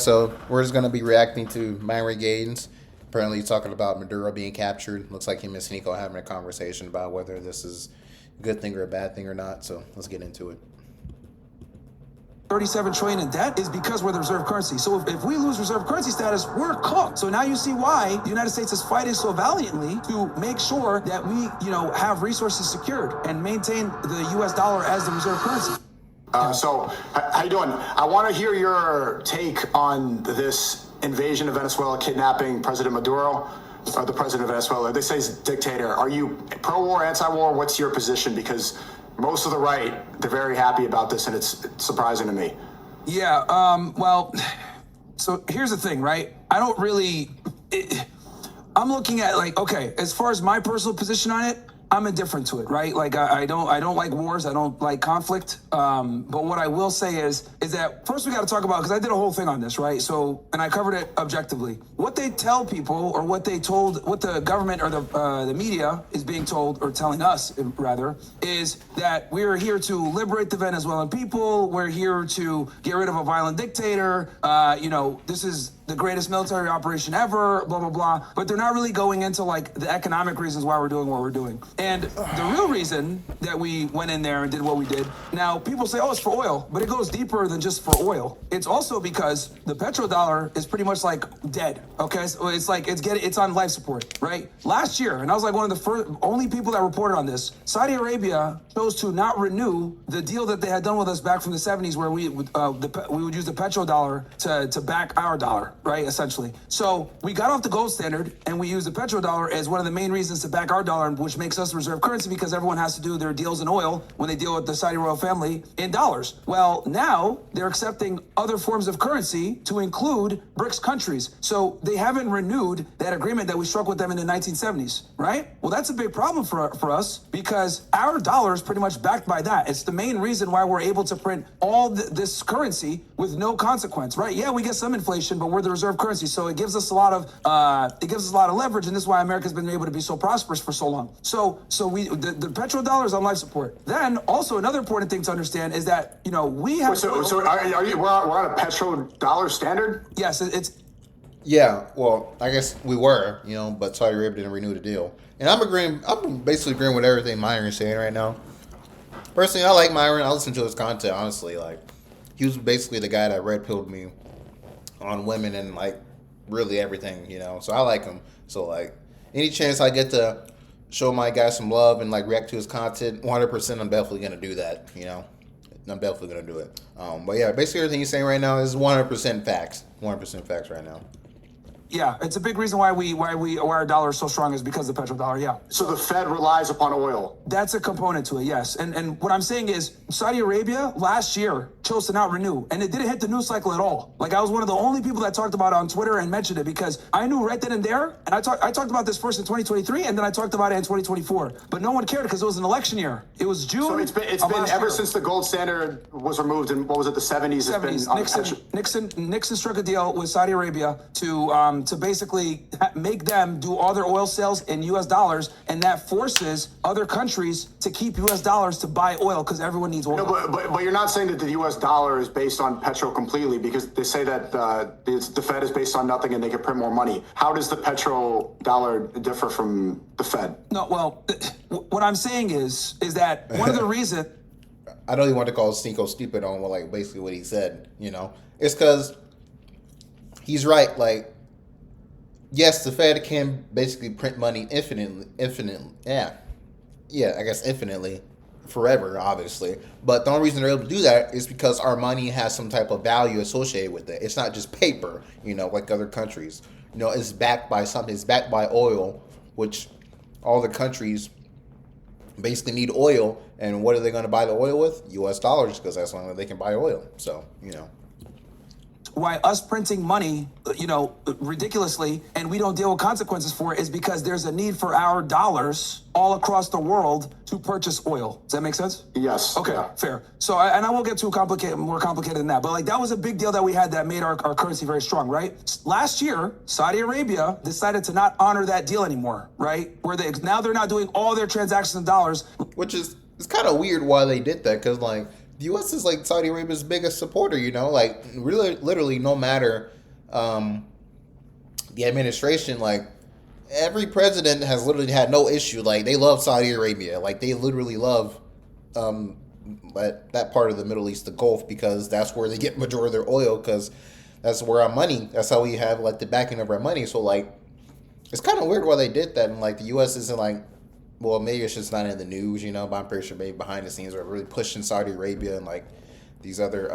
So we're just going to be reacting to Myron Gaines. Apparently, he's talking about Maduro being captured. Looks like him and Sneako having a conversation about whether this is a good thing or a bad thing or not. So let's get into it. 37 trillion in debt is because we're the reserve currency. So if we lose reserve currency status, we're cooked. So now you see why the United States is fighting so valiantly to make sure that we, have resources secured and maintain the U.S. dollar as the reserve currency. So, how you doing? I want to hear your take on this invasion of Venezuela, kidnapping President Maduro, or the president of Venezuela. They say he's a dictator. Are you pro-war, anti-war? What's your position? Because most of the right, they're very happy about this, and it's surprising to me. Yeah, well, so here's the thing, right? I don't really, I'm looking at okay, as far as my personal position on it, I'm indifferent to it, right? Like I don't like wars, I don't like conflict. But what I will say is that first we got to talk about, because I did a whole thing on this, right? So, and I covered it objectively. What they tell people, or what the government or the media is being told, or telling us rather, is that we're here to liberate the Venezuelan people. We're here to get rid of a violent dictator. This is the greatest military operation ever, blah, blah, blah. But they're not really going into the economic reasons why we're doing what we're doing. And the real reason that we went in there and did what we did, now people say, oh, it's for oil, but it goes deeper than just for oil. It's also because the petrodollar is pretty much dead, okay? So it's on life support, right? Last year, and I was one of the only people that reported on this, Saudi Arabia chose to not renew the deal that they had done with us back from the 70s, where we would use the petrodollar to back our dollar, right, essentially. So we got off the gold standard and we used the petrodollar as one of the main reasons to back our dollar, which makes us reserve currency, because everyone has to do their deals in oil when they deal with the Saudi royal family in dollars. Well, now they're accepting other forms of currency to include BRICS countries. So they haven't renewed that agreement that we struck with them in the 1970s, right? Well, that's a big problem for us, because our dollar is pretty much backed by that. It's the main reason why we're able to print all this currency with no consequence, right? Yeah, we get some inflation, but we're the reserve currency, so it gives us a lot of leverage, and this is why America's been able to be so prosperous for so long. So the petrodollar is on life support. Then also another important thing to understand is that we have. So we're on a petrodollar standard? Yes, it's. Yeah, well, I guess we were, but Saudi Arabia didn't renew the deal. And I'm basically agreeing with everything Myron's saying right now. Personally, I like Myron. I listen to his content, honestly. He was basically the guy that red pilled me on women and really everything, So I like him. So any chance I get to show my guy some love and react to his content, 100%, I'm definitely gonna do that. I'm definitely gonna do it. But yeah, basically everything he's saying right now is 100% facts. 100% facts right now. Yeah, it's a big reason why our dollar is so strong, is because of the petrodollar. Yeah. So the Fed relies upon oil. That's a component to it, yes. And what I'm saying is, Saudi Arabia last year chose to not renew, and it didn't hit the news cycle at all. I was one of the only people that talked about it on Twitter and mentioned it, because I knew right then and there, and I talked about this first in 2023, and then I talked about it in 2024. But no one cared, because it was an election year. It was June. So it's been ever since the gold standard was removed in, what was it, the 70s? 70s. Nixon struck a deal with Saudi Arabia to basically make them do all their oil sales in U.S. dollars, and that forces other countries to keep U.S. dollars to buy oil, because everyone needs oil. No, but you're not saying that the U.S. dollar is based on petro completely, because they say that the Fed is based on nothing and they can print more money. How does the petro dollar differ from the Fed? No, well, what I'm saying is that one of the reasons. I don't even want to call Sneako stupid on basically what he said. It's because he's right. Yes, the Fed can basically print money infinitely. I guess infinitely, forever, obviously. But the only reason they're able to do that is because our money has some type of value associated with it. It's not just paper, like other countries. It's backed by something. It's backed by oil, which all the countries basically need oil. And what are they going to buy the oil with? U.S. dollars, because that's the only way they can buy oil. So, Why us printing money, ridiculously, and we don't deal with consequences for it, is because there's a need for our dollars all across the world to purchase oil. Does that make sense? Yes. Okay, yeah. Fair. So, and I won't get more complicated than that, but that was a big deal that we had that made our currency very strong, right? Last year, Saudi Arabia decided to not honor that deal anymore, right? Now they're not doing all their transactions in dollars. Which is, it's kind of weird why they did that, because the U.S. is like Saudi Arabia's biggest supporter. Like really, literally, no matter the administration, like every president has literally had no issue. Like they love Saudi Arabia. Like they literally love that part of the Middle East, the Gulf, because that's where they get majority of their oil. Because that's where our money. That's how we have like the backing of our money. So like, it's kind of weird why they did that. And like the U.S. isn't like, well, maybe it's just not in the news, but I'm pretty sure maybe behind the scenes are really pushing Saudi Arabia and like these other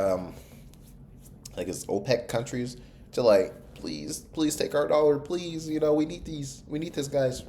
like it's OPEC countries to like, please take our dollar, please. We need this, guys.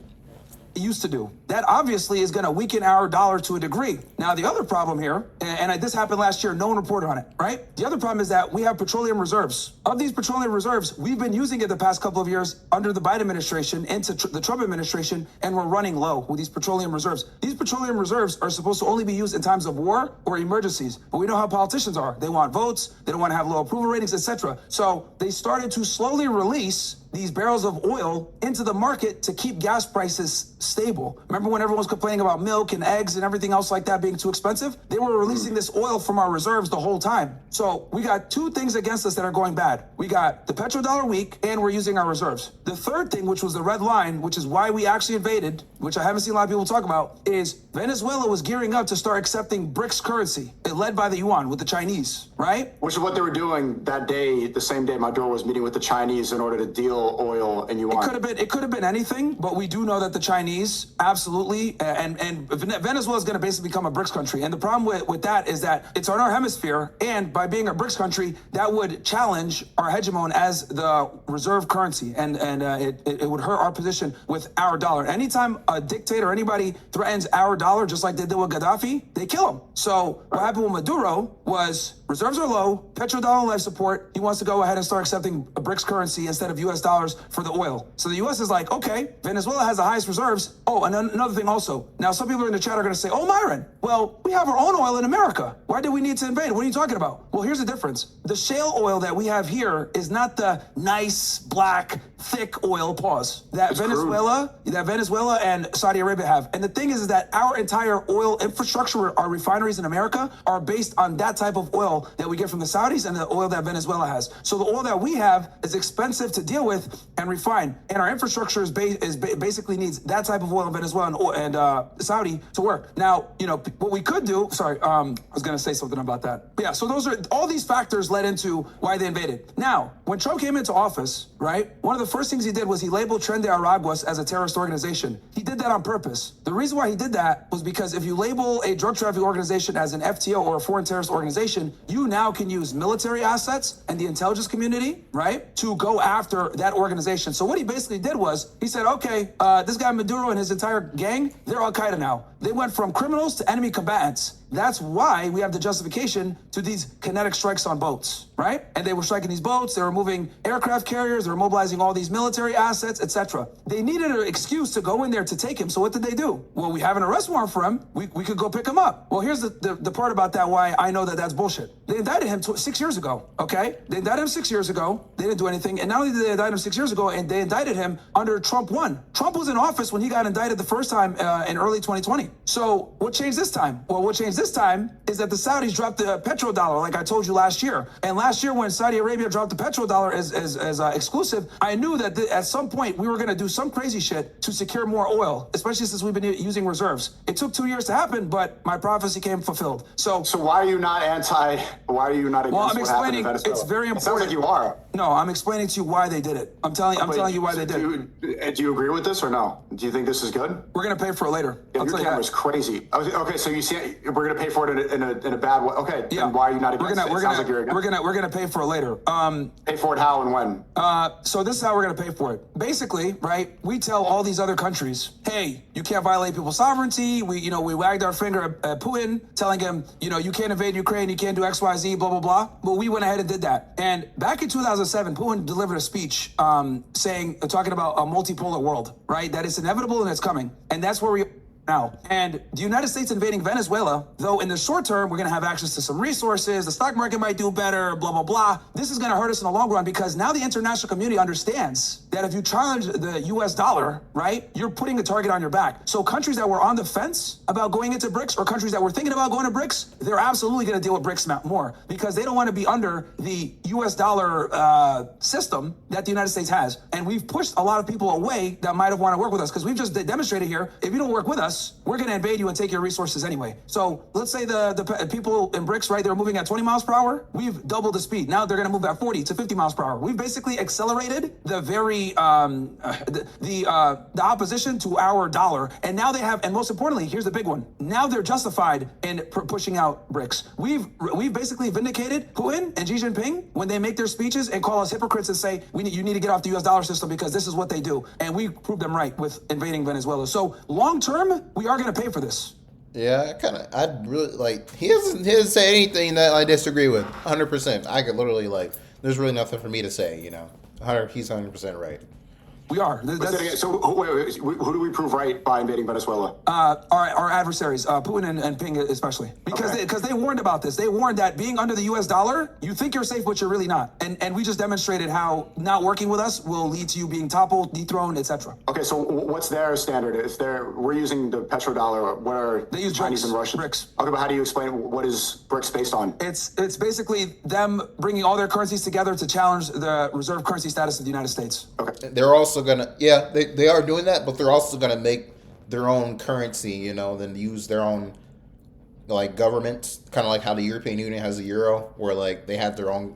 Used to do. That obviously is going to weaken our dollar to a degree. Now, the other problem here, and this happened last year, no one reported on it, right? The other problem is that we have petroleum reserves. Of these petroleum reserves, we've been using it the past couple of years under the Biden administration into the Trump administration, and we're running low with these petroleum reserves. These petroleum reserves are supposed to only be used in times of war or emergencies, but we know how politicians are. They want votes, they don't want to have low approval ratings, etc. So they started to slowly release these barrels of oil into the market to keep gas prices stable. Remember when everyone was complaining about milk and eggs and everything else like that being too expensive? They were releasing this oil from our reserves the whole time. So we got two things against us that are going bad. We got the petrodollar weak, and we're using our reserves. The third thing, which was the red line, which is why we actually invaded, which I haven't seen a lot of people talk about, is Venezuela was gearing up to start accepting BRICS currency, led by the yuan with the Chinese, right? Which is what they were doing that day, the same day Maduro was meeting with the Chinese in order to deal oil and yuan. It could have been anything, but we do know that the Chinese absolutely, and Venezuela is going to basically become a BRICS country. And the problem with that is that it's on our hemisphere, and by being a BRICS country, that would challenge our hegemon as the reserve currency, and it would hurt our position with our dollar. Anytime a dictator or anybody threatens our dollar, just like they did with Gaddafi, they kill him. So what happened with Maduro was reserves are low, petrodollar life support. He wants to go ahead and start accepting a BRICS currency instead of US dollars for the oil. So the US is like, okay, Venezuela has the highest reserves. Oh, and another thing also. Now, some people in the chat are going to say, oh, Myron, well, we have our own oil in America. Why do we need to invade? What are you talking about? Well, here's the difference. The shale oil that we have here is not the nice, black, thick oil, that Venezuela and Saudi Arabia have. And the thing is that our entire oil infrastructure, our refineries in America, are based on that type of oil that we get from the Saudis and the oil that Venezuela has. So the oil that we have is expensive to deal with and refine. And our infrastructure basically needs that type of oil in Venezuela and Saudi to work. Now, what we could do, I was going to say something about that. But yeah, so all these factors led into why they invaded. Now, when Trump came into office, right, one of the first things he did was he labeled Tren de Araguas as a terrorist organization. He did that on purpose. The reason why he did that was because if you label a drug trafficking organization as an FTO or a foreign terrorist organization, you now can use military assets and the intelligence community, right, to go after that organization. So what he basically did was he said, okay, this guy Maduro and his entire gang, they're Al-Qaeda now. They went from criminals to enemy combatants. That's why we have the justification to these kinetic strikes on boats, right? And they were striking these boats, they were moving aircraft carriers, they were mobilizing all these military assets, etc. They needed an excuse to go in there to take him. So what did they do? Well, we have an arrest warrant for him. We could go pick him up. Well, here's the part about that why I know that that's bullshit. They indicted him 6 years ago, okay? They indicted him 6 years ago. They didn't do anything. And not only did they indict him 6 years ago, and they indicted him under Trump 1. Trump was in office when he got indicted the first time in early 2020. So what changed this time? Well, what changed this time is that the Saudis dropped the petrodollar, like I told you last year. And last year when Saudi Arabia dropped the petrodollar as exclusive, I knew that at some point we were going to do some crazy shit to secure more oil, especially since we've been using reserves. It took 2 years to happen, but my prophecy came fulfilled. So why are you not against well, I'm what explaining, happened in Venezuela? it's very important. It sounds like you are. No, I'm explaining to you why they did it. I'm telling you why they did it. Do you agree with this or no? Do you think this is good? We're going to pay for it later. Yeah, your camera's crazy. Okay, so you see, we're going to pay for it in a bad way. Okay, yeah. Then why are you not against it? Sounds like you're against it. We're gonna pay for it later. Pay for it how and when? So this is how we're gonna pay for it. Basically, right? We tell all these other countries, hey, you can't violate people's sovereignty. We wagged our finger at Putin, telling him, you can't invade Ukraine, you can't do X, Y, Z, blah blah blah. But we went ahead and did that. And back in 2007, Putin delivered a speech talking about a multipolar world, right? That it's inevitable and it's coming. And that's where now. And the United States invading Venezuela, though in the short term, we're going to have access to some resources, the stock market might do better, blah, blah, blah. This is going to hurt us in the long run because now the international community understands that if you challenge the US dollar, right, you're putting a target on your back. So countries that were on the fence about going into BRICS or countries that were thinking about going to BRICS, they're absolutely going to deal with BRICS more because they don't want to be under the US dollar system that the United States has. And we've pushed a lot of people away that might have wanted to work with us because we've just demonstrated here, if you don't work with us, we're going to invade you and take your resources anyway. So let's say the people in BRICS, right, they're moving at 20 miles per hour. We've doubled the speed. Now they're going to move at 40 to 50 miles per hour. We've basically accelerated the very, the opposition to our dollar. And now they have, and most importantly, here's the big one. Now they're justified in pushing out BRICS. We've basically vindicated Putin and Xi Jinping when they make their speeches and call us hypocrites and say, you need to get off the US dollar system because this is what they do. And we proved them right with invading Venezuela. So long term, we are going to pay for this. Yeah, I'd really, like, he doesn't say anything that I disagree with, 100%. I could literally, like, there's really nothing for me to say, you know. He's 100% right. We are. So who do we prove right by invading Venezuela? Our adversaries, Putin and Ping especially, because they warned about this. They warned that being under the U.S. dollar, you think you're safe, but you're really not. And we just demonstrated how not working with us will lead to you being toppled, dethroned, etc. Okay, so what's their standard? If we're using the petrodollar, what are they use Chinese BRICS, and Russians? BRICS. Okay, but how do you explain what is BRICS based on? It's basically them bringing all their currencies together to challenge the reserve currency status of the United States. Okay. They're also gonna, yeah, they are doing that, but they're also gonna make their own currency, you know, then use their own, like, government, kind of like how the European Union has the euro, where, like, they had their own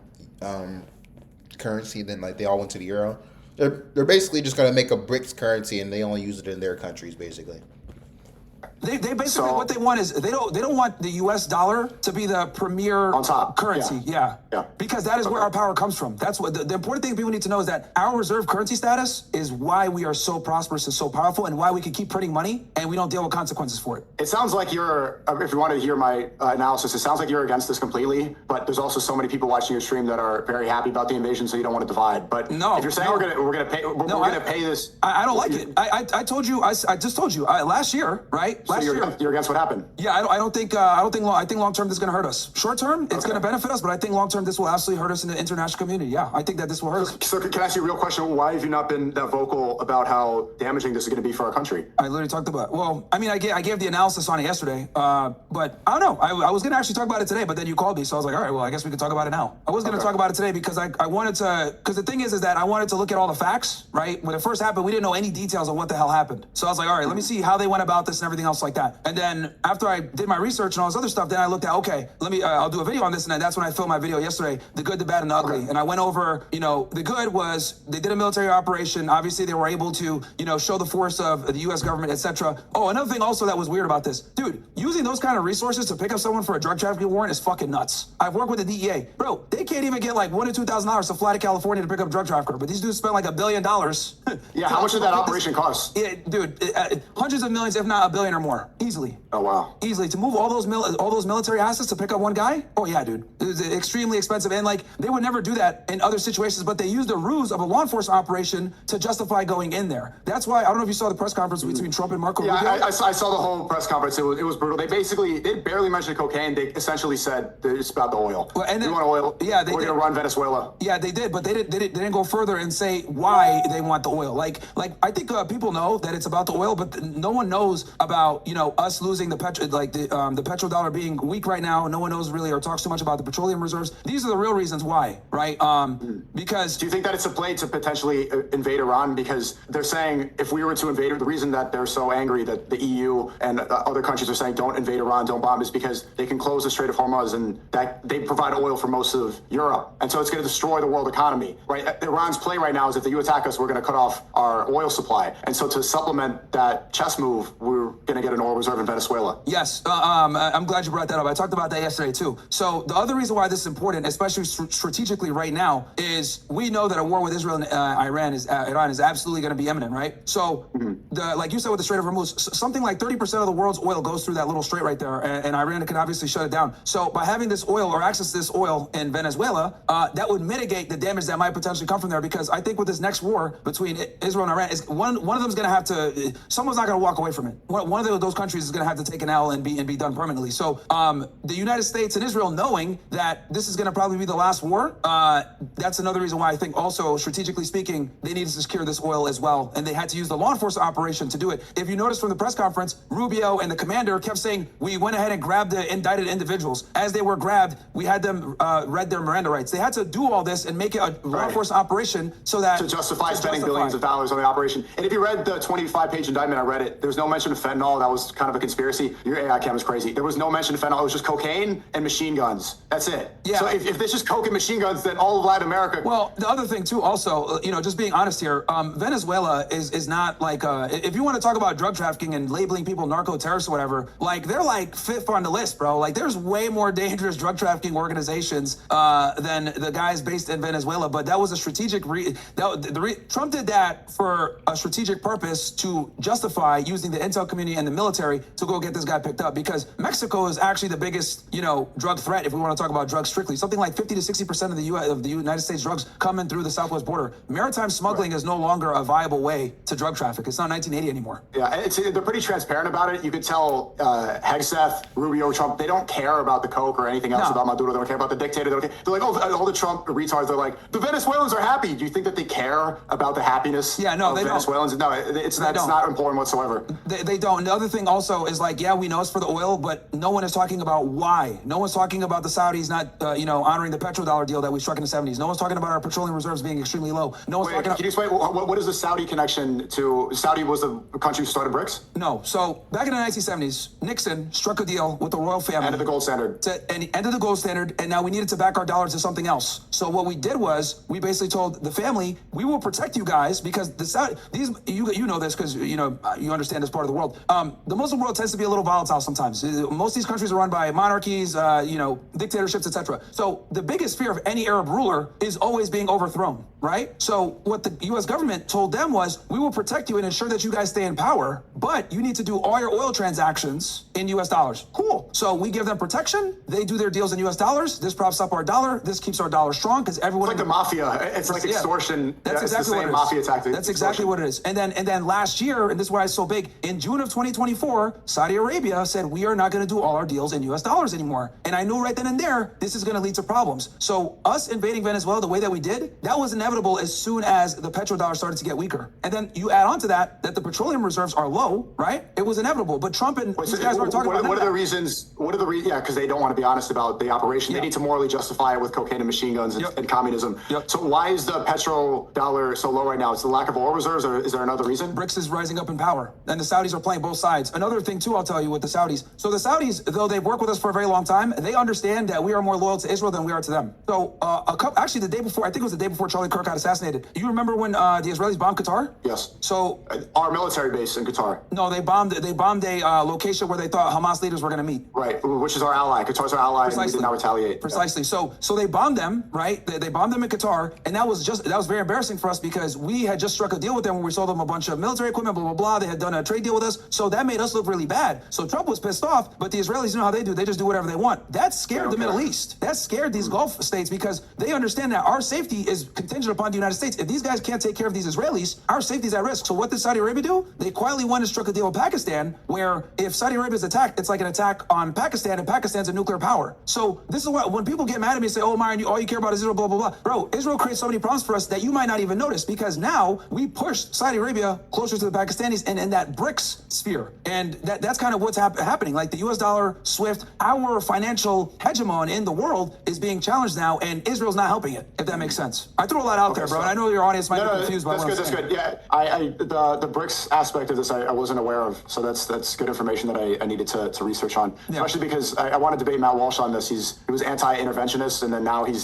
currency, then, like, they all went to the euro. They're basically just gonna make a BRICS currency, and they only use it in their countries, basically. They basically, what they want is they don't want the U.S. dollar to be the premier on top currency. Yeah. Because that is where our power comes from. That's what the important thing people need to know is that our reserve currency status is why we are so prosperous and so powerful, and why we can keep printing money and we don't deal with consequences for it. It sounds like you're, if you want to hear my analysis, it sounds like you're against this completely. But there's also so many people watching your stream that are very happy about the invasion, so you don't want to divide. But no, if you're saying we're gonna pay this, I don't like it. I told you. I just told you last year, right? So you're against what happened? Yeah, I think long term this is going to hurt us. Short term, it's going to benefit us, but I think long term this will absolutely hurt us in the international community. Yeah, I think that this will hurt us. So can I ask you a real question? Why have you not been that vocal about how damaging this is going to be for our country? I literally talked about. Well, I mean, I gave the analysis on it yesterday, but I don't know. I was going to actually talk about it today, but then you called me, so I was like, all right, well, I guess we could talk about it now. I was going to talk about it today because I wanted to. Because the thing is that I wanted to look at all the facts. Right when it first happened, we didn't know any details of what the hell happened. So I was like, all right, let me see how they went about this and everything else like that. And then after I did my research and all this other stuff, then I looked at, okay, let me, I'll do a video on this. And that's when I filmed my video yesterday, the good, the bad, and the ugly. And I went over, you know, the good was they did a military operation. Obviously, they were able to, you know, show the force of the U.S. government, etc. Oh, another thing also that was weird about this, dude, using those kind of resources to pick up someone for a drug trafficking warrant is fucking nuts. I've worked with the DEA. Bro, they can't even get like $1,000 to $2,000 to fly to California to pick up a drug trafficker. But these dudes spent like $1 billion. Yeah, how much did that operation cost? Yeah, dude, hundreds of millions, if not $1 billion or more, easily. Oh, wow. Easily. To move all those military assets to pick up one guy? Oh yeah, dude. It was extremely expensive. And like, they would never do that in other situations, but they used the ruse of a law enforcement operation to justify going in there. That's why, I don't know if you saw the press conference between Trump and Marco Rubio. I saw the whole press conference. It was brutal. They barely mentioned cocaine. They essentially said it's about the oil. Well, and then, we want oil. Yeah, we're going to run Venezuela. Yeah, they did, but they didn't go further and say why they want the oil. Like I think people know that it's about the oil, but no one knows about, you know, us losing the petrodollar being weak right now. No one knows really or talks too much about the petroleum reserves. These are the real reasons why, right? Because do you think that it's a play to potentially invade Iran? Because they're saying if we were to invade, the reason that they're so angry that the EU and other countries are saying don't invade Iran, don't bomb, is because they can close the Strait of Hormuz and that they provide oil for most of Europe, and so it's going to destroy the world economy, right? Iran's play right now is if you attack us, we're going to cut off our oil supply, and so to supplement that chess move, we're going to get an oil reserve in Venezuela. Yes, I'm glad you brought that up. I talked about that yesterday too. So the other reason why this is important, especially strategically right now, is we know that a war with Israel and Iran is absolutely going to be imminent, right? So like you said with the Strait of Hormuz, something like 30% of the world's oil goes through that little strait right there, and Iran can obviously shut it down. So by having this oil or access to this oil in Venezuela, that would mitigate the damage that might potentially come from there. Because I think with this next war between Israel and Iran, is one of them's going to have to, someone's not going to walk away from it. One one of those countries is going to have to take an L and be done permanently. So the United States and Israel, knowing that this is going to probably be the last war, that's another reason why I think also strategically speaking, they needed to secure this oil as well, and they had to use the law enforcement operation to do it. If you notice from the press conference, Rubio and the commander kept saying, we went ahead and grabbed the indicted individuals. As they were grabbed, we had them read their Miranda rights. They had to do all this and make it a law enforcement operation so that to justify spending billions of dollars on the operation. And if you read the 25-page indictment, I read it. There was no mention of fentanyl. That was kind of a conspiracy. Your AI cam is crazy. There was no mention of fentanyl. It was just cocaine and machine guns. That's it. Yeah. So if there's just coke and machine guns, then all of Latin America. Well, the other thing too, also, just being honest here, Venezuela is not like if you want to talk about drug trafficking and labeling people narco terrorists or whatever, like they're like fifth on the list, bro. Like there's way more dangerous drug trafficking organizations than the guys based in Venezuela. But that was a strategic Trump did that for a strategic purpose to justify using the intel community and the military to go get this guy picked up, because Mexico is actually the biggest, drug threat if we want to talk about drugs strictly. Something like 50 to 60% of the United States drugs coming through the southwest border. Maritime smuggling is no longer a viable way to drug traffic. It's not 1980 anymore. Yeah, they're pretty transparent about it. You could tell Hegseth, Rubio, Trump, they don't care about the coke or anything else about Maduro. They don't care about the dictator. They're like, all the Trump retards, they're like, the Venezuelans are happy. Do you think that they care about the happiness of Venezuelans? No, it's not important whatsoever. They don't. And the other thing also is like, yeah, we know it's for the oil, but no one is talking about why. No one's talking about the Saudis not, honoring the petrodollar deal that we struck in the 70s. No one's talking about our petroleum reserves being extremely low. No one's talking. Can you explain what is the Saudi connection to? Saudi was the country who started BRICS? No. So back in the 1970s, Nixon struck a deal with the royal family. End of the gold standard. End of the gold standard, and now we needed to back our dollars to something else. So what we did was we basically told the family, we will protect you guys because the Saudi, you know this because you understand this part of the world. The Muslim world tends to be a little volatile sometimes. Most of these countries are run by monarchies, dictatorships, etc. So the biggest fear of any Arab ruler is always being overthrown, right? So what the U.S. government told them was, we will protect you and ensure that you guys stay in power, but you need to do all your oil transactions in U.S. dollars. Cool. So we give them protection. They do their deals in U.S. dollars. This props up our dollar. This keeps our dollar strong because everyone. It's like the mafia. It's like extortion. That's exactly what it is. Mafia tactic. That's exactly what it is. And then last year, and this is why it's so big, in June of 2024, Saudi Arabia said, we are not going to do all our deals in U.S. dollars anymore. And I knew right then and there, this is going to lead to problems. So us invading Venezuela the way that we did, that was inevitable as soon as the petrodollar started to get weaker. And then you add on to that the petroleum reserves are low, right? It was inevitable. But Trump and these guys weren't talking about that. What are the reasons? Yeah, because they don't want to be honest about the operation. They need to morally justify it with cocaine and machine guns and communism. So why is the petrodollar so low right now? It's the lack of oil reserves, or is there another reason? BRICS is rising up in power, and the Saudis are playing both sides. Another thing too, I'll tell you with the Saudis. So the Saudis, though they've worked with us for a very long time, they understand that we are more loyal to Israel than we are to them. So actually the day before, I think it was the day before Charlie Kirk got assassinated. You remember when the Israelis bombed Qatar? Yes. So our military base in Qatar. No, they bombed a location where they thought Hamas leaders were going to meet. Right, which is our ally. Qatar's our ally, and we did not retaliate. Precisely. So they bombed them, right? They bombed them in Qatar, and that was very embarrassing for us because we had just struck a deal with them where we sold them a bunch of military equipment, blah, blah, blah. They had done a trade deal with us, so that made us look really bad. So Trump was pissed off, but the Israelis, you know how they do. They just do whatever they want. That scared the Middle East. That scared these Gulf states because they understand that our safety is contingent upon the United States. If these guys can't take care of these Israelis, our safety is at risk. So what did Saudi Arabia do? They quietly went and struck a deal with Pakistan where if Saudi Arabia is attacked, it's like an attack on Pakistan, and Pakistan's a nuclear power. So this is what, when people get mad at me and say, oh, Myron, all you care about is Israel, blah, blah, blah. Bro, Israel creates so many problems for us that you might not even notice because now we pushed Saudi Arabia closer to the Pakistanis and in that BRICS sphere. And that's kind of what's happening. Like the US dollar, SWIFT, our financial hegemon in the world is being challenged now, and Israel's not helping it, if that makes sense. I threw a lot out there, bro. And I know your audience might be confused by what I'm saying. That's good. Yeah, the BRICS aspect of this I wasn't aware of, so that's good information that I needed to research on, especially because I want to debate Matt Walsh on this. He was anti-interventionist, and then now he's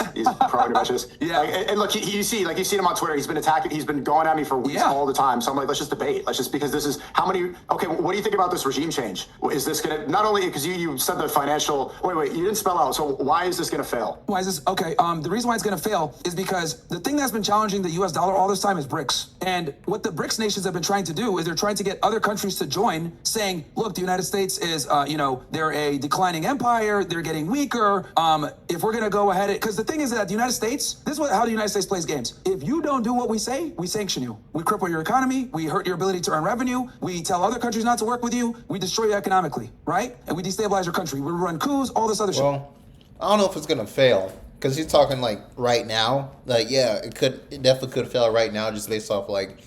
pro-interventionist. And look, you see him on Twitter. He's been attacking. He's been going at me for weeks all the time. So I'm like, let's just debate. Because this is how many. Okay, what do you think about this regime change? Is this gonna not only because you said the financial? Wait, you didn't spell out. So why is this gonna fail? Why is this okay? The reason why it's gonna fail is because the thing that's been challenging the U.S. dollar all this time is BRICS. And what the BRICS nations have been trying to do is they're trying to get other countries to join, saying, look, the United States is, they're a declining empire. They're getting weaker. If we're gonna go ahead, because the thing is that the United States, this is how the United States plays games. If you don't do what we say, we sanction you. We cripple your economy. We hurt your ability to earn revenue. We tell other countries countries not to work with you, we destroy you economically, right? And we destabilize your country. We run coups, all this other shit. Well, I don't know if it's gonna fail because he's talking like right now. Like, yeah, it definitely could fail right now just based off like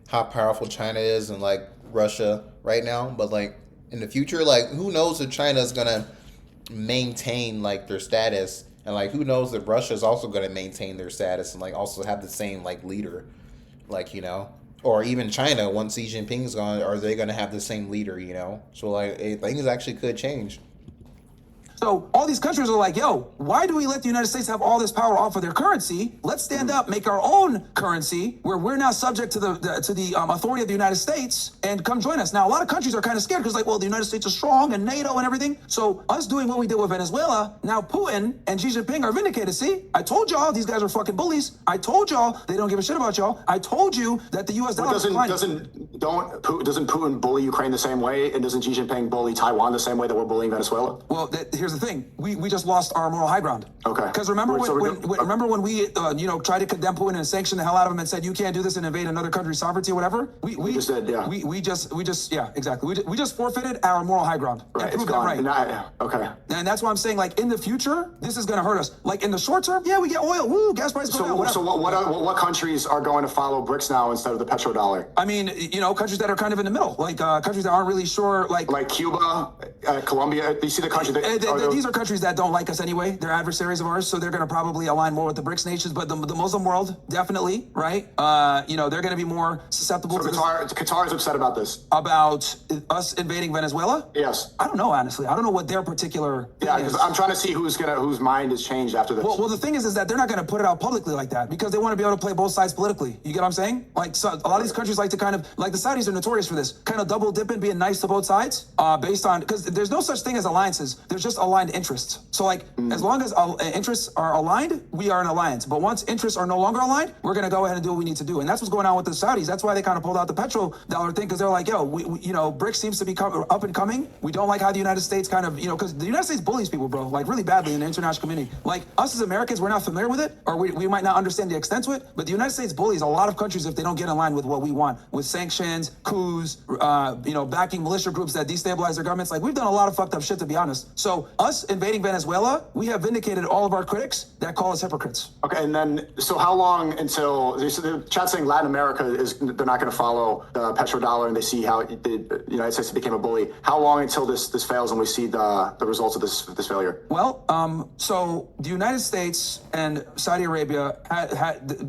how powerful China is and like Russia right now. But like in the future, like who knows if China is gonna maintain like their status, and like who knows if Russia is also gonna maintain their status and like also have the same like leader, like or even China once Xi Jinping's gone, are they gonna have the same leader? So like things actually could change. So all these countries are like, yo, why do we let the United States have all this power off of their currency? Let's stand up, make our own currency where we're now subject to the authority of the United States, and come join us. Now, a lot of countries are kind of scared because like, well, the United States is strong and NATO and everything. So us doing what we did with Venezuela, now Putin and Xi Jinping are vindicated. See, I told y'all these guys are fucking bullies. I told y'all they don't give a shit about y'all. I told you that the U.S. dollar doesn't Putin bully Ukraine the same way, and doesn't Xi Jinping bully Taiwan the same way that we're bullying Venezuela? Well, here's the thing. We just lost our moral high ground. Okay. Because remember when we tried to condemn Putin and sanction the hell out of him and said you can't do this and invade another country's sovereignty or whatever. We just did, yeah. We just yeah, exactly. We just forfeited our moral high ground. Right. It's gone. Right. Okay. And that's why I'm saying, like, in the future, this is going to hurt us. Like in the short term, yeah, we get oil. Woo, gas prices go down. So what countries are going to follow BRICS now instead of the petrodollar? I mean, countries that are kind of in the middle, like countries that aren't really sure, like Cuba, Colombia. You see the countries that these are countries that don't like us anyway. They're adversaries of ours, so they're going to probably align more with the BRICS nations. But the Muslim world, definitely, right? They're going to be more susceptible to Qatar is upset about this. About us invading Venezuela? Yes. I don't know, honestly. I don't know what their particular Yeah, because I'm trying to see whose mind has changed after this. Well, the thing is that they're not going to put it out publicly like that because they want to be able to play both sides politically. You get what I'm saying? Like, so a lot of these countries like to kind of, like the Saudis are notorious for this, kind of double dipping, being nice to both sides, based on, because there's no such thing as alliances. There's just aligned interests. So like, as long as interests are aligned, we are an alliance. But once interests are no longer aligned, we're going to go ahead and do what we need to do. And that's what's going on with the Saudis. That's why they kind of pulled out the petrodollar thing, because they're like, yo, BRICS seems to be up and coming. We don't like how the United States kind of, because the United States bullies people, bro, like really badly in the international community. Like us as Americans, we're not familiar with it, or we might not understand the extent to it, but the United States bullies a lot of countries if they don't get in line with what we want, with sanctions, coups, backing militia groups that destabilize their governments. Like, we've done a lot of fucked up shit, to be honest. So us invading Venezuela, we have vindicated all of our critics that call us hypocrites. Okay, and then, so how long until, the chat saying Latin America they're not going to follow the petrodollar, and they see how the United States became a bully. How long until this fails and we see the results of this failure? Well, so the United States and Saudi Arabia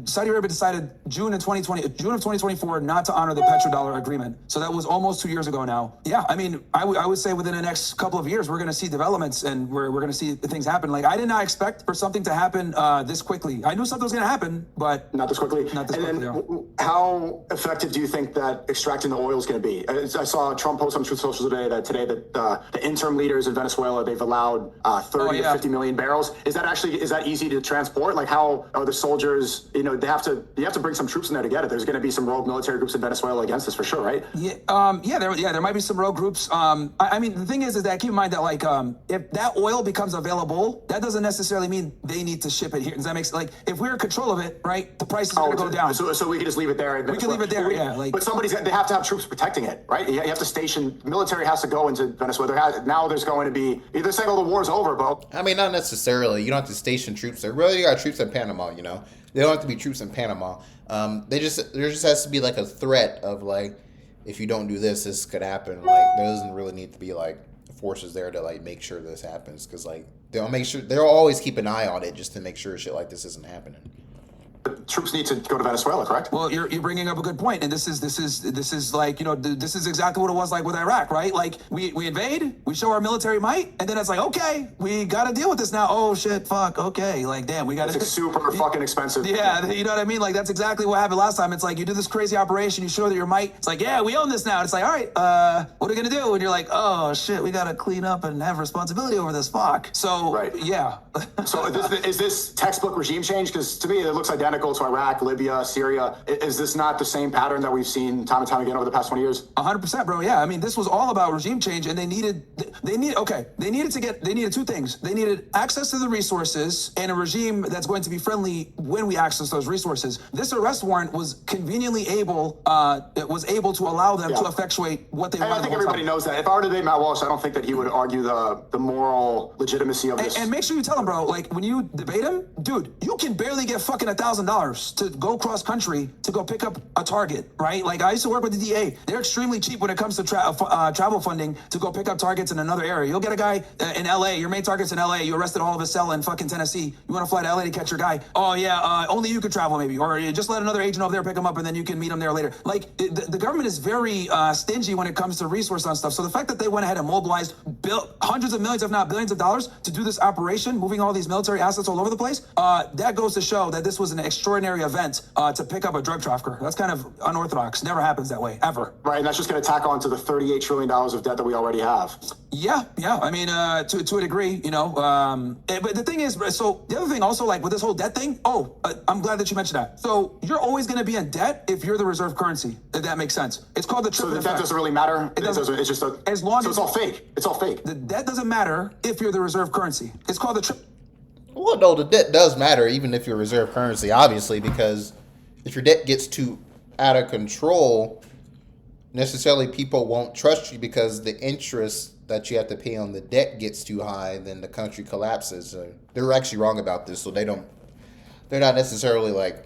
Saudi Arabia decided June of 2024 not to honor the petrodollar agreement. So that was almost 2 years ago now. Yeah, I mean, I would say within the next couple of years, we're going to see developments and we're going to see things happen. Like, I did not expect for something to happen this quickly. I knew something was going to happen, but not this quickly. Not this quickly. Then, how effective do you think that extracting the oil is going to be? I saw Trump post on Truth Social today that the interim leaders in Venezuela, they've allowed 30 to 50 million barrels. Is that easy to transport? Like, how are the soldiers? You have to bring some troops in there to get it. There's going to be some rogue military groups in Venezuela against this for sure, right? There might be some rogue groups. I mean, the thing is that keep in mind that like if that oil becomes available, that doesn't necessarily mean they need to ship it here. Does that make sense? Like, if we're in control of it, right, the price is going to go down. So we can just leave it there. We can leave it there, yeah. But they have to have troops protecting it, right? You have to station, military has to go into Venezuela. Now there's going to be, they're saying, oh, the war's over, but. I mean, not necessarily. You don't have to station troops there. Really, you got troops in Panama, They don't have to be troops in Panama. There just has to be like a threat of like, if you don't do this, this could happen. Like, there doesn't really need to be like forces there to like make sure this happens, because like they'll always keep an eye on it just to make sure shit like this isn't happening. Troops need to go to Venezuela, correct? Well, you're bringing up a good point, and this is like, this is exactly what it was like with Iraq, right? Like, we invade, we show our military might, and then it's like, okay, we got to deal with this now. Oh shit, fuck, okay, like, damn, we got to. It's super fucking expensive. Yeah, you know what I mean? Like, that's exactly what happened last time. It's like, you do this crazy operation, you show that your might. It's like, yeah, we own this now. And it's like, all right, what are we gonna do? And you're like, oh shit, we got to clean up and have responsibility over this. Fuck. So, right. Yeah. So is this textbook regime change? Because to me, it looks identical chemical to Iraq, Libya, Syria. Is this not the same pattern that we've seen time and time again over the past 20 years? 100%, bro. Yeah, I mean, this was all about regime change, and they needed two things. They needed access to the resources and a regime that's going to be friendly when we access those resources. This arrest warrant was conveniently able to allow them to effectuate what they wanted. I think everybody knows that. If I were to debate Matt Walsh, I don't think that he would argue the moral legitimacy of this. And make sure you tell him, bro, like when you debate him, dude, you can barely get fucking $1,000 to go cross country to go pick up a target, right? Like I used to work with the DA. They're extremely cheap when it comes to travel funding to go pick up targets in another area. You'll get a guy in LA, your main target's in LA, you arrested all of his cell in fucking Tennessee. You want to fly to LA to catch your guy. Oh yeah, only you could travel maybe. Or you just let another agent over there pick him up and then you can meet him there later. Like the government is very stingy when it comes to resource on stuff. So the fact that they went ahead and mobilized hundreds of millions, if not billions of dollars to do this operation, moving all these military assets all over the place, that goes to show that this was an extraordinary event to pick up a drug trafficker. That's kind of unorthodox. Never happens that way, ever. Right, and that's just going to tack on to the $38 trillion of debt that we already have. Yeah. I mean, to a degree, you know. But the thing is, so the other thing also, like with this whole debt thing, I'm glad that you mentioned that. So you're always going to be in debt if you're the reserve currency, if that makes sense. It's called the triple So the effect. debt doesn't really matter? It's just as long so as it's all fake. It's all fake. the debt doesn't matter if you're the reserve currency. It's called the triple. Well, no, the debt does matter even if you're reserve currency, obviously, because if your debt gets too out of control, necessarily people won't trust you because the interest that you have to pay on the debt gets too high, then the country collapses. They're actually wrong about this, so they're not necessarily like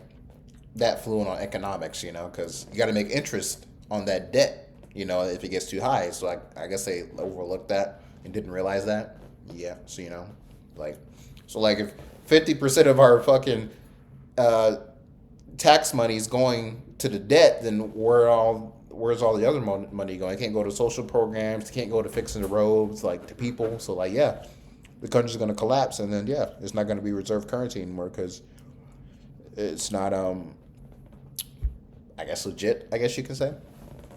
that fluent on economics, you know, because you got to make interest on that debt, you know, if it gets too high. So I guess they overlooked that and didn't realize that. Yeah, so you know, like if 50% of our fucking tax money is going to the debt, then where's all the other money going? It can't go to social programs. It can't go to fixing the roads, like to people. So like, yeah, the country's going to collapse, and then yeah, it's not going to be reserve currency anymore because it's not I guess legit. I guess you can say.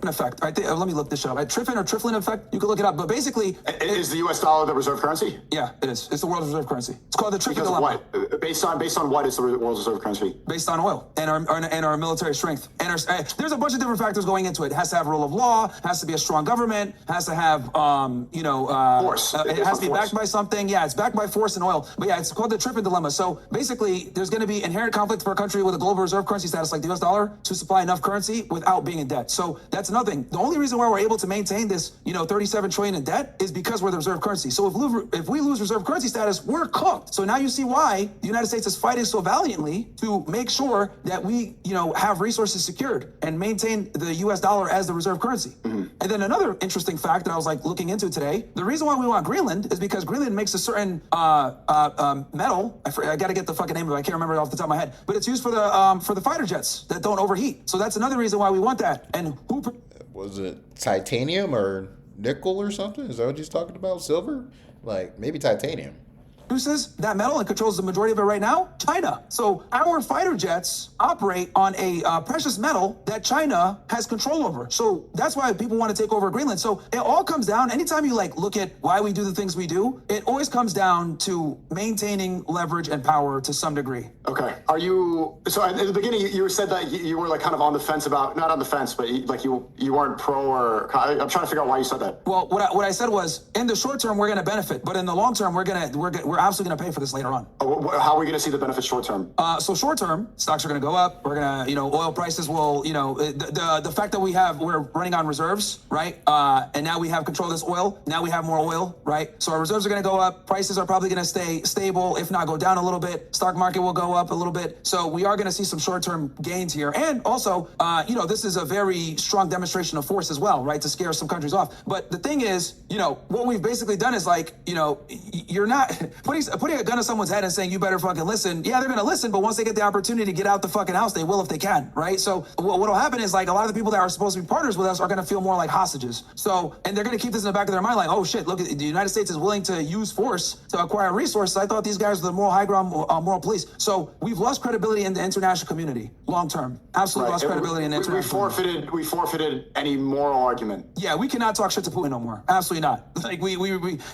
Effect. I think. Let me look this up. Triffin or Trifflin effect. You can look it up. But basically, is the U.S. dollar the reserve currency? Yeah, it is. It's the world's reserve currency. It's called the Triffin Because of dilemma. what? Based on what is the world's reserve currency? Based on oil and our military strength. And there's a bunch of different factors going into it. It has to have rule of law. Has to be a strong government. Has to have force. It has to be backed by something. Yeah, it's backed by force and oil. But yeah, it's called the Triffin dilemma. So basically, there's going to be inherent conflict for a country with a global reserve currency status like the U.S. dollar to supply enough currency without being in debt. So that's another thing. The only reason why we're able to maintain this, 37 trillion in debt is because we're the reserve currency. So if we lose reserve currency status, we're cooked. So now you see why the United States is fighting so valiantly to make sure that we, have resources secured and maintain the U.S. dollar as the reserve currency. Mm-hmm. And then another interesting fact that I was looking into today, the reason why we want Greenland is because Greenland makes a certain metal. I got to get the fucking name of it. I can't remember it off the top of my head, but it's used for the fighter jets that don't overheat. So that's another reason why we want that. And who? Was it titanium or nickel or something? Is that what he's talking about? Silver? Like, maybe titanium. Produces that metal and controls the majority of it right now? China. So our fighter jets operate on a precious metal that China has control over. So that's why people want to take over Greenland. So it all comes down, anytime you look at why we do the things we do, it always comes down to maintaining leverage and power to some degree. Okay. So at the beginning, you said that you were kind of on the fence about, not on the fence, but you weren't pro or, I'm trying to figure out why you said that. Well, what I said was, in the short term, we're going to benefit, but in the long term, we're absolutely going to pay for this later on. How are we going to see the benefits short term? So short term, stocks are going to go up. We're going to, oil prices will, the fact that we're running on reserves, right? And now we have control of this oil. Now we have more oil, right? So our reserves are going to go up. Prices are probably going to stay stable, if not go down a little bit. Stock market will go up a little bit. So we are going to see some short-term gains here. And also, this is a very strong demonstration of force as well, right? To scare some countries off. But the thing is, what we've basically done is you're not putting a gun to someone's head and saying, you better fucking listen. Yeah, they're going to listen, but once they get the opportunity to get out the fucking house, they will if they can, right? So what'll happen is a lot of the people that are supposed to be partners with us are going to feel more like hostages. So, and they're going to keep this in the back of their mind oh shit, look, the United States is willing to use force to acquire resources. I thought these guys were the moral high ground, moral police. So we've lost credibility in the international community, long term. Absolutely lost credibility in the international community. We forfeited any moral argument. Yeah, we cannot talk shit to Putin no more. Absolutely not.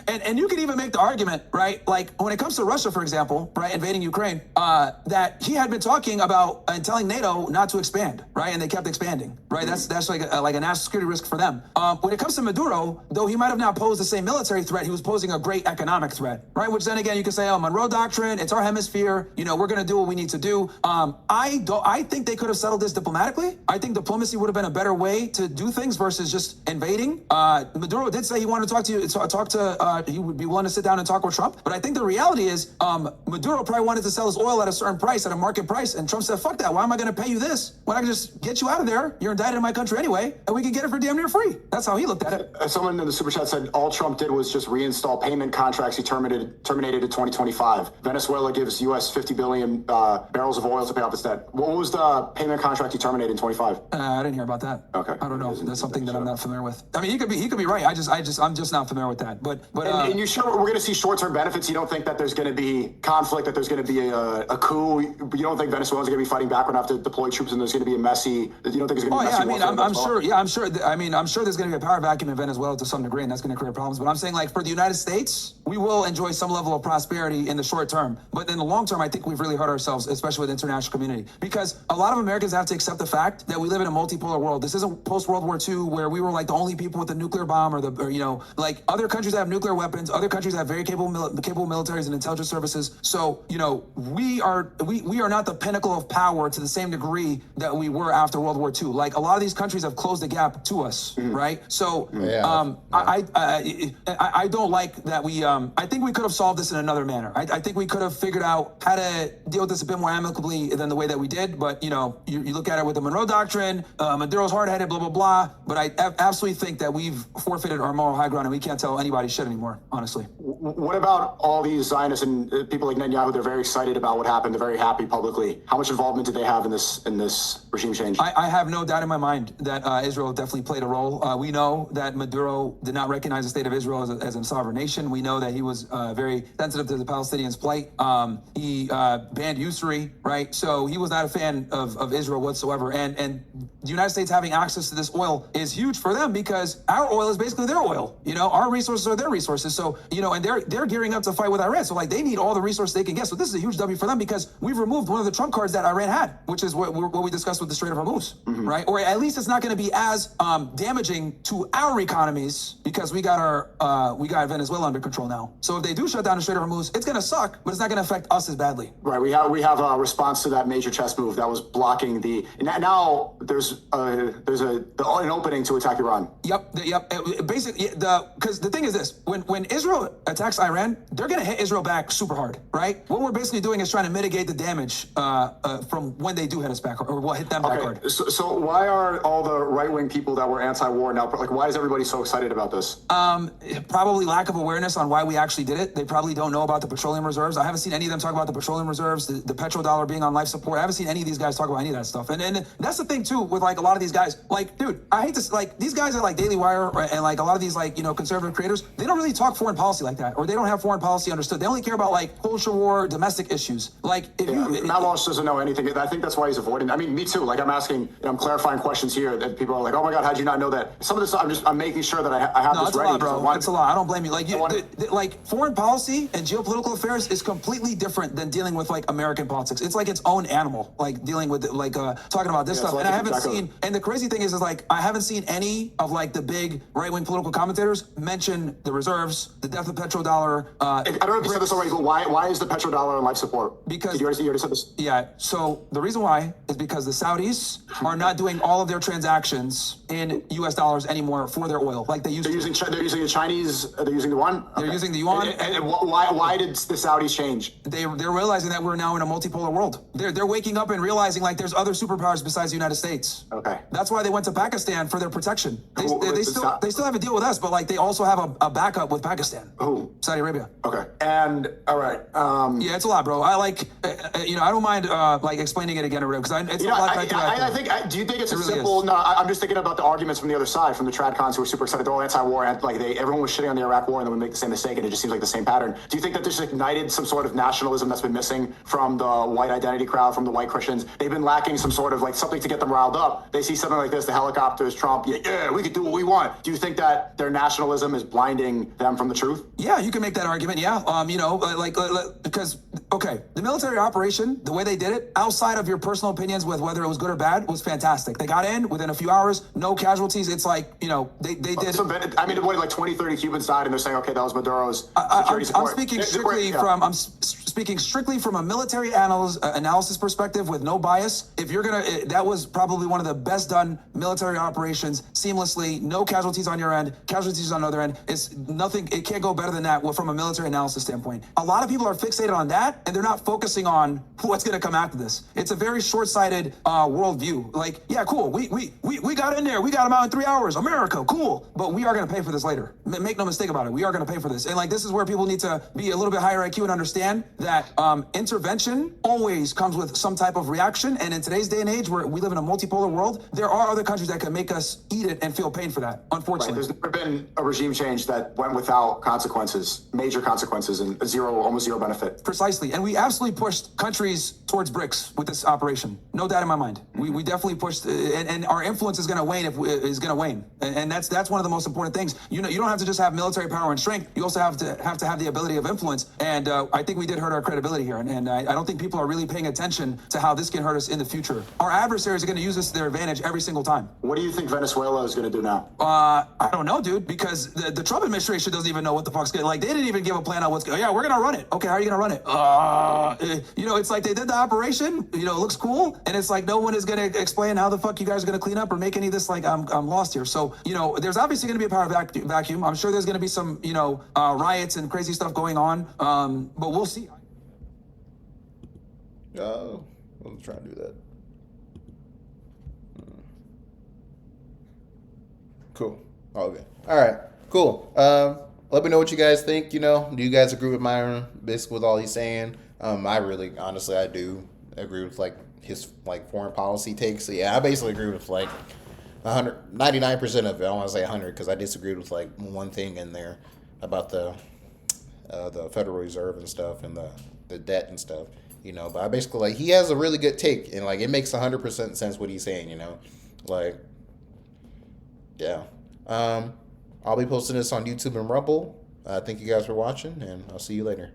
And you can even make the argument, right? like when it comes to Russia, for example, right, invading Ukraine, that he had been talking about and telling NATO not to expand, right, and they kept expanding, right. That's like a national security risk for them. When it comes to Maduro, though he might have not posed the same military threat, he was posing a great economic threat, right. Which then again, you can say, oh, Monroe Doctrine, it's our hemisphere, you know, we're going to do what we need to do. I think they could have settled this diplomatically. I think diplomacy would have been a better way to do things versus just invading. Maduro did say he wanted to talk to you, he would be willing to sit down and talk with Trump. But I think the reality is Maduro probably wanted to sell his oil at a certain price, at a market price. And Trump said, fuck that. Why am I going to pay you this? Why don't I just get you out of there? You're indicted in my country anyway, and we can get it for damn near free. That's how he looked at it. Someone in the super chat said all Trump did was just reinstall payment contracts he terminated in 2025. Venezuela gives U.S. 50 billion barrels of oil to pay off its debt. What was the payment contract he terminated in 25? I didn't hear about that. Okay. I don't know. That's something that I'm not familiar with. I mean, he could be right. I'm just not familiar with that. But and you sure we're going to see short-term benefits? You don't think that there's going to be conflict, that there's going to be a coup? You don't think Venezuelans are going to be fighting back? We're going to have to deploy troops, and there's going to be a messy. You don't think there's going to be a messy? I mean, I'm sure. Yeah, I'm sure. I mean, I'm sure there's going to be a power vacuum in Venezuela to some degree, and that's going to create problems. But I'm saying, like, for the United States, we will enjoy some level of prosperity in the short term. But in the long term, I think we've really hurt ourselves, especially with the international community, because a lot of Americans have to accept the fact that we live in a multipolar world. This isn't post-World War II where we were like the only people with a nuclear bomb, or you know, like other countries have nuclear weapons, other countries have very capable militaries and intelligence services. So, you know, we are not the pinnacle of power to the same degree that we were after World War II. Like a lot of these countries have closed the gap to us, right? So, I don't like that we. I think we could have solved this in another manner. I think we could have figured out how to deal with this a bit more amicably than the way that we did. But you know, you look at it with the Monroe Doctrine, Maduro's hard-headed, blah blah blah. But I absolutely think that we've forfeited our moral high ground, and we can't tell anybody shit anymore. Honestly. What about all these Zionists and people like Netanyahu? They're very excited about what happened. They're very happy publicly. How much involvement did they have in this regime change? I have no doubt in my mind that Israel definitely played a role. We know that Maduro did not recognize the state of Israel as a sovereign nation. We know that he was very sensitive to the Palestinians' plight. He banned usury, right? So he was not a fan of Israel whatsoever. And the United States having access to this oil is huge for them because our oil is basically their oil. You know, our resources are their resources. So, you know, and they're gearing up to fight with Iran. So like they need all the resources they can get. So this is a huge W for them because we've removed one of the trump cards that Iran had, which is what we discussed with the Strait of Hormuz, right? Or at least it's not going to be as damaging to our economies because we got Venezuela under control now. So if they do shut down the Strait of Hormuz, it's going to suck, but it's not going to affect us as badly. Right. We have a response to that major chess move that was blocking the. Now there's an opening to attack Iran. Yep. Basically, because the thing is this: when Israel attacks Iran, they're going to hit Israel back super hard, right? What we're basically doing is trying to mitigate the damage from when they do hit us back or what hit them back hard. So why are all the right-wing people that were anti-war now, like, why is everybody so excited about this? Probably lack of awareness on why we actually did it. They probably don't know about the petroleum reserves. I haven't seen any of them talk about the petroleum reserves, the petrodollar being on life support. I haven't seen any of these guys talk about any of that stuff. And that's the thing too with like a lot of these guys. Like, dude, I hate to like these guys are like Daily Wire and like a lot of these like, you know, conservative creators. They don't really talk foreign policy like that, or they don't have foreign policy understood. They only care about like culture war, domestic issues. Like if Matt Walsh doesn't know anything. I think that's why he's avoiding. I mean, me too. Like I'm clarifying questions here that people are like, oh my God, how'd you not know that? Some of this, I'm making sure that I have this ready. No, it's a lot, bro. It's a lot. I don't blame you. Like, like foreign policy and geopolitical affairs is completely different than dealing with like American politics. It's like its own animal. Like dealing with like talking about this stuff. And I haven't seen. And the crazy thing is like I haven't seen any of like the big right-wing political commentators mention the reserves, the death of petrodollar. I don't know if you said this already, but why is the petrodollar on life support? Because you already said this. Yeah. So the reason why is because the Saudis are not doing all of their transactions in U.S. dollars anymore for their oil, like they used to. They're using the Chinese. They're using the yuan. They're using the yuan. And why did the Saudis change? They're realizing that we're now in a multipolar world. They're waking up and realizing like there's other superpowers besides the United States. Okay. That's why they went to Pakistan for their protection. They still have a deal with us, but like they also have a backup with Pakistan. Who? Saudi Arabia. Okay. And all right. Yeah, it's a lot, bro. I like, you know, I don't mind like explaining it again because it's a lot. Do you think it's a simple? No, I'm just thinking about the arguments from the other side, from the tradcons who are super excited. They're all anti-war, and like everyone was shitting on the Iraq War, and then we make the same mistake, and it just seems like the same pattern. Do you think that this ignited some sort of nationalism that's been missing from the white identity crowd, from the white Christians? They've been lacking some sort of like something to get them riled riled up. They see something like this, the helicopters, Trump, yeah, we could do what we want. Do you think that their nationalism is blinding them from the truth? Yeah, you can make that argument. Yeah, because the military operation, the way they did it, outside of your personal opinions with whether it was good or bad, was fantastic. They got in within a few hours, no casualties. It's like they did. So, I mean, what, like 20, 30 Cubans died, and they're saying, okay, that was Maduro's security support. I'm speaking strictly from a military analysis perspective with no bias. If you're gonna, that was probably one of the best done military operations, seamlessly, no casualties on your end, casualties on the other end. It's nothing. It can't go better than that from a military analysis standpoint. A lot of people are fixated on that, and they're not focusing on what's going to come after this. It's a very short-sighted worldview. Like, yeah, cool. We got in there. We got them out in 3 hours. America, cool. But we are going to pay for this later. Make no mistake about it. We are going to pay for this. And like, this is where people need to be a little bit higher IQ and understand that intervention always comes with some type of reaction. And in today's day and age, where we live in a multipolar world, there are other countries that can make us eat it and feel pain for that. Unfortunately, there's never been a regime change that went without consequences, major consequences, and almost zero benefit. Precisely. And we absolutely pushed countries towards BRICS with this operation. No doubt in my mind. We definitely pushed, and our influence is going to wane and that's one of the most important things. You don't have to just have military power and strength. You also have to have the ability of influence. And I think we did hurt our credibility here. And I don't think people are really paying attention to how this can hurt us in the future. Our adversaries are going to use this to their advantage every single time. What do you think Venezuela is going to do now? I don't know, dude, because the Trump administration doesn't even know what the fuck's going. Like, they didn't even give a plan on what's going. Yeah, we're going to run it. Okay, how are you going to run it? It's like they did the operation. It looks cool, and it's like no one is going to explain how the fuck you guys are going to clean up or make any of this. Like, I'm lost here. So there's obviously going to be a power vacuum. I'm sure there's going to be some riots and crazy stuff going on. But we'll see. Oh, I'm trying to do that. Cool. Okay. All right. Cool. Let me know what you guys think. Do you guys agree with Myron basically with all he's saying? I really, honestly, I do agree with like his like foreign policy takes. So, yeah, I basically agree with like 99% of it. I don't want to say 100 because I disagreed with like one thing in there about the Federal Reserve and stuff and the debt and stuff. But I basically like he has a really good take and like it makes 100% sense what he's saying. Like, yeah. I'll be posting this on YouTube and Rumble. Thank you guys for watching, and I'll see you later.